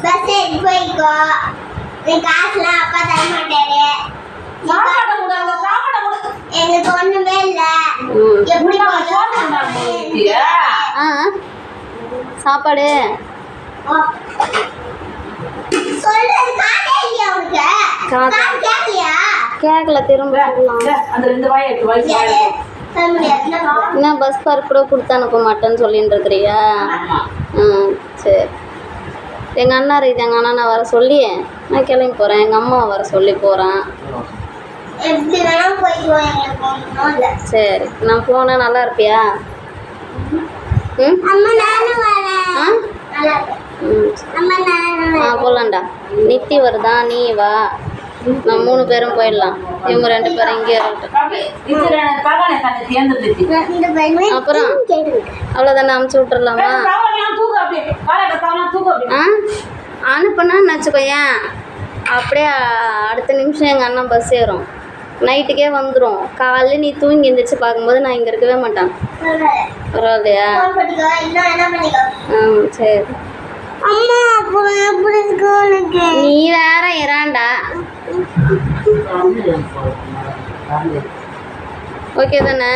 Bus ஏறி போய்க்கோ. நீ காசுலாம் அப்பா தர மாட்டாரு. எங்களுக்கு ஒண்ணுமே இல்ல. எப்படி சாப்பாடு சொல்றது காதே இல்லையா உனக்கு? காது கேட்கலையா? கேட்கல, திரும்ப என்ன பஸ் பார்க் கூட கொடுத்து அனுப்ப மாட்டேன்னு சொல்லிட்டு இருக்கிறியா? சரி. எங்கள் அண்ணா இருக்குது, எங்கள் அண்ணா நான் வர சொல்லி நான் கிளம்பி போகிறேன். எங்கள் அம்மா வர சொல்லி போகிறேன். சரி, நான் போனால் நல்லா இருப்பியா? போகலாம்டா. நித்தி வருதா, நீ வா, நான் 3 பேரும் போயிடலாம். இவங்க 2 பேரும் இங்கே அப்புறம் அவ்வளோதானே அமுச்சு விட்டுறலாமா? அனுப்புனா வச்சுக்கோயேன், அப்படியே அடுத்த நிமிஷம் எங்கள் அண்ணன் பஸ் ஏறும், நைட்டுக்கே வந்துடும். காலையில் நீ தூங்கி எழுந்திரிச்சு பார்க்கும்போது நான் இங்கே இருக்கவே மாட்டேன். பரவாயில்லையா? சரி. நீ வேற இறாண்டா. ஓகே தானே?